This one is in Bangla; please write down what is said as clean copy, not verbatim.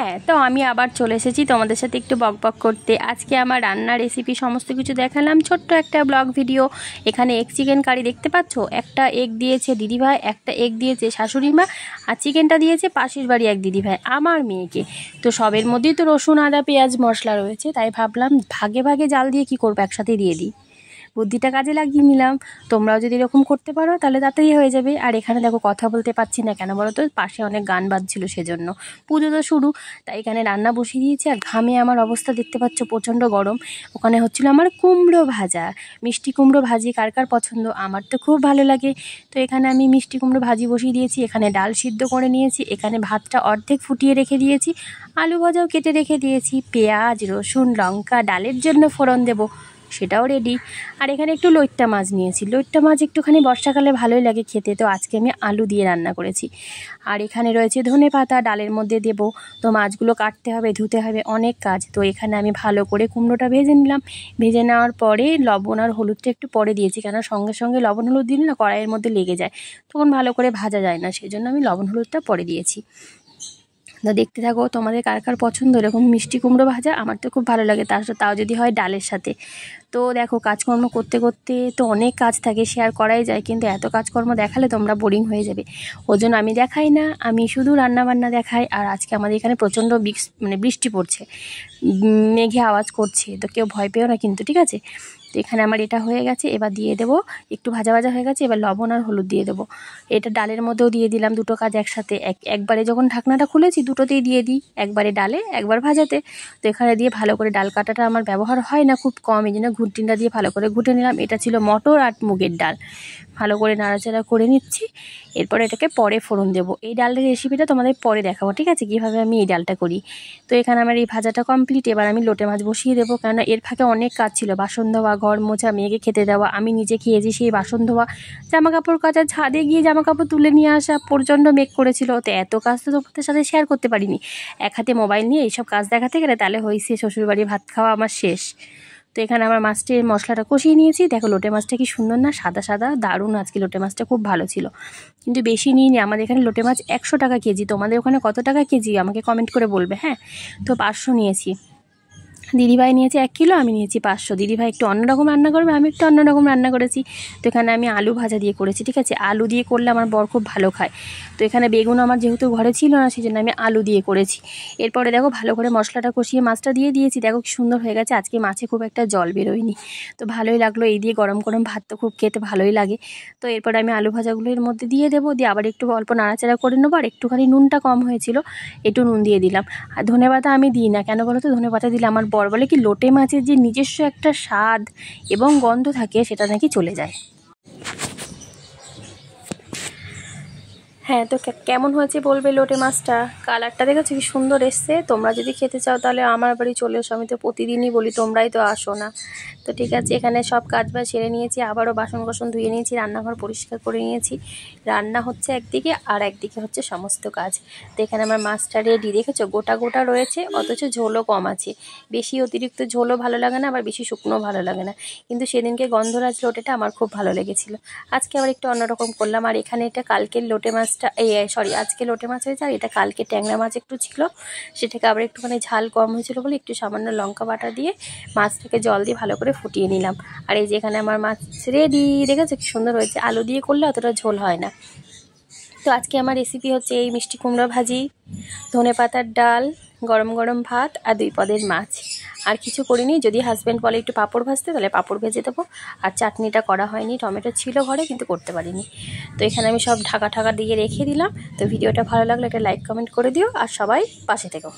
হ্যাঁ, তো আমি আবার চলে এসেছি তোমাদের সাথে একটু বকবক করতে। আজকে আমার রান্নার রেসিপি সমস্ত কিছু দেখালাম, ছোট্ট একটা ব্লগ ভিডিও। এখানে এগ চিকেন কারি দেখতে পাচ্ছ, একটা এগ দিয়েছে দিদিভাই, একটা এগ দিয়েছে শাশুড়ি মা, আর চিকেনটা দিয়েছে পাশের বাড়ি এক দিদিভাই আমার মেয়েকে। তো সবের মধ্যেই তো রসুন আদা পেঁয়াজ মশলা রয়েছে, তাই ভাবলাম ভাগে ভাগে জাল দিয়ে কি করবো, একসাথে দিয়ে দিই, বুদ্ধিটা কাজে লাগিয়ে নিলাম। তোমরাও যদি এরকম করতে পারো তাহলে তাড়াতাড়ি হয়ে যাবে। আর এখানে দেখো কথা বলতে পারছি না কেন বলো তো, পাশে অনেক গান বাজছিল সেজন্য, পুজো তো শুরু, তাই এখানে রান্না বসিয়ে দিয়েছি। আর ঘামে আমার অবস্থা দেখতে পাচ্ছ, প্রচণ্ড গরম। ওখানে হচ্ছিল আমার কুমড়ো ভাজা, মিষ্টি কুমড়ো ভাজি কার কার পছন্দ, আমার তো খুব ভালো লাগে। তো এখানে আমি মিষ্টি কুমড়ো ভাজি বসিয়ে দিয়েছি, এখানে ডাল সিদ্ধ করে নিয়েছি, এখানে ভাতটা অর্ধেক ফুটিয়ে রেখে দিয়েছি, আলু ভাজাও কেটে রেখে দিয়েছি, পেঁয়াজ রসুন লঙ্কা ডালের জন্য ফোড়ন দেবো সেটাও রেডি। আর এখানে একটু লইট্টা মাছ নিয়েছি, লইট্টা মাছ একটুখানি বর্ষাকালে ভালোই লাগে খেতে, তো আজকে আমি আলু দিয়ে রান্না করেছি। আর এখানে রয়েছে ধনে পাতা, ডালের মধ্যে দেবো। তো মাছগুলো কাটতে হবে, ধুতে হবে, অনেক কাজ। তো এখানে আমি ভালো করে কুমড়োটা ভেজে নিলাম, ভেজে নেওয়ার পরে লবণ আর হলুদটা একটু পরে দিয়েছি, কেন সঙ্গে সঙ্গে লবণ হলুদ দিলে না কড়াইয়ের মধ্যে লেগে যায়, তখন ভালো করে ভাজা যায় না, সেই জন্য আমি লবণ হলুদটা পরে দিয়েছি। তো দেখতে থাকো, তোমাদের কার কার পছন্দ এরকম মিষ্টি কুমড়ো ভাজা, আমার তো খুব ভালো লাগে, তাও যদি হয় ডালের সাথে। তো দেখো, কাজকর্ম করতে করতে তো অনেক কাজ থাকে, শেয়ার করাই যায়, কিন্তু এত কাজকর্ম দেখালে তোমরা বোরিং হয়ে যাবে, ওই জন্য আমি দেখাই না, আমি শুধু রান্নাবান্না দেখাই। আর আজকে আমাদের এখানে প্রচণ্ড বৃষ্টি পড়ছে, মেঘে আওয়াজ করছে, তো কেউ ভয় পেও না কিন্তু, ঠিক আছে। তো এখানে আমার এটা হয়ে গেছে, এবার দিয়ে দেবো, একটু ভাজা ভাজা হয়ে গেছে, এবার লবণ আর হলুদ দিয়ে দেবো। এটা ডালের মধ্যেও দিয়ে দিলাম, দুটো কাজ একসাথে, একবারে যখন ঢাকনাটা খুলেছি দুটোতেই দিয়ে দিই, একবারে ডালে একবার ভাজাতে। তো এখানে দিয়ে ভালো করে, ডাল কাটাটা আমার ব্যবহার হয় না, খুব কম, এই জন্য ঘুটনিটা দিয়ে ভালো করে ঘুটে নিলাম। এটা ছিল মটর আর মুগের ডাল, ভালো করে নাড়াচাড়া করে নিচ্ছি। এরপরে এটাকে পরে ফোড়ন দেবো। এই ডালের রেসিপিটা তোমাদের পরে দেখাবো, ঠিক আছে, কীভাবে আমি এই ডালটা করি। তো এখানে আমার এই ভাজাটা কমপ্লিট, এবার আমি লোটে মাছ বসিয়ে দেবো, কেননা এর ফাঁকে অনেক কাজ ছিল, বাসন ধোয়া, ঘর মোছা, মেয়েকে খেতে দেওয়া, আমি নিজে খেয়েছি সেই বাসন ধোয়া, জামা কাপড় কাচা, ছাদে গিয়ে জামা কাপড় তুলে নিয়ে আসা, প্রচণ্ড মেঘ করেছিল, তো এত কাজ তো তোমাদের সাথে শেয়ার করতে পারিনি। এক হাতে মোবাইল নিয়ে এইসব কাজ দেখাতে গেলে তাহলে হয়েছে শ্বশুরবাড়ি ভাত খাওয়া আমার শেষ। তো এখানে আমার মাছটির মশলাটা কষিয়ে নিয়েছি। দেখো লোটে মাছটা কি সুন্দর না, সাদা সাদা, দারুণ, আজকে লোটে মাছটা খুব ভালো ছিল, কিন্তু বেশি নিইনি। আমাদের এখানে লোটে মাছ 100 টাকা কেজি, তোমাদের ওখানে কত টাকা কেজি আমাকে কমেন্ট করে বলবে, হ্যাঁ। তো 500 নিয়েছি, দিদিভাই নিয়েছে 1 কিলো, আমি নিয়েছি 500। দিদিভাই একটু অন্যরকম রান্না করবে, আমি একটু অন্যরকম রান্না করেছি। তো এখানে আমি আলু ভাজা দিয়ে করেছি, ঠিক আছে, আলু দিয়ে করলে আমার বর খুব ভালো খায়। তো এখানে বেগুন আমার যেহেতু ঘরে ছিল না, সেই জন্য আমি আলু দিয়ে করেছি। এরপরে দেখো ভালো করে মশলাটা কষিয়ে মাছটা দিয়ে দিয়েছি, দেখো কি সুন্দর হয়ে গেছে। আজকে মাছে খুব একটা জল বেরোয়নি, তো ভালোই লাগলো। এই দিয়ে গরম গরম ভাত তো খুব খেতে ভালোই লাগে। তো এরপরে আমি আলু ভাজাগুলো এর মধ্যে দিয়ে দেবো, দিয়ে আবার একটু অল্প নাড়াচাড়া করে নেবো। আর একটুখানি নুনটা কম হয়েছিল, একটু নুন দিয়ে দিলাম। আর ধনেপাতা আমি দিই না, কেন বলো তো, ধনেপাতা দিলে আমার বর বলে কি লোটে মাছের যে নিজস্ব একটা স্বাদ এবং গন্ধ থাকে সেটা নাকি চলে যায়। হ্যাঁ, তো কেমন হয়েছে বলবে লোটে মাছটা, কালারটা দেখেছো কি সুন্দর এসছে। তোমরা যদি খেতে চাও তাহলে আমার বাড়ি চলে এসো, আমি তো প্রতিদিনই বলি, তোমরাই তো আসো না। তো ঠিক আছে, এখানে সব কাজ বাজ সেরে নিয়েছি, আবারও বাসন কোসন ধুয়ে নিয়েছি, রান্নাঘর পরিষ্কার করে নিয়েছি। রান্না হচ্ছে একদিকে, আর একদিকে হচ্ছে সমস্ত কাজ। তো এখানে আমার মাছটা রেডি, দেখেছো গোটা গোটা রয়েছে, অথচ ঝোলও কম আছে। বেশি অতিরিক্ত ঝোলও ভালো লাগে না, আবার বেশি শুকনো ভালো লাগে না, কিন্তু সেদিনকে গন্ধরাজ লোটেটা আমার খুব ভালো লেগেছিলো। আজকে আবার একটু অন্যরকম করলাম। আর এখানে এটা কালকের লোটে মাছটা, আজকে লোটে মাছ হয়েছে, আর এটা কালকে ট্যাংরা মাছ একটু ছিল, সেটাকে আবার একটুখানি ঝাল কম হয়েছিল বলে একটু সামান্য লঙ্কা বাটা দিয়ে মাছটাকে জল দিয়ে ভালো করে ফুটিয়ে নিলাম। আর এই যে এখানে আমার মাছ রেডি, দেখেছো কি সুন্দর হয়েছে। আলু দিয়ে করলে অতটা ঝোল হয় না। তো আজকে আমার রেসিপি হচ্ছে এই মিষ্টি কুমড়ো ভাজি, ধনে পাতার ডাল, গরম গরম ভাত, আর 2 পদের মাছ। আর কিছু করিনি, যদি হাজব্যান্ড বলে একটু পাঁপড় ভাজতে তাহলে পাঁপড় ভেজে দেবো। আর চাটনিটা করা হয়নি, টমেটো ছিল ঘরে কিন্তু করতে পারিনি। তো এখানে আমি সব ঢাকা দিয়ে রেখে দিলাম। তো ভিডিওটা ভালো লাগলে একটা লাইক কমেন্ট করে দিও, আর সবাই পাশে থেকো।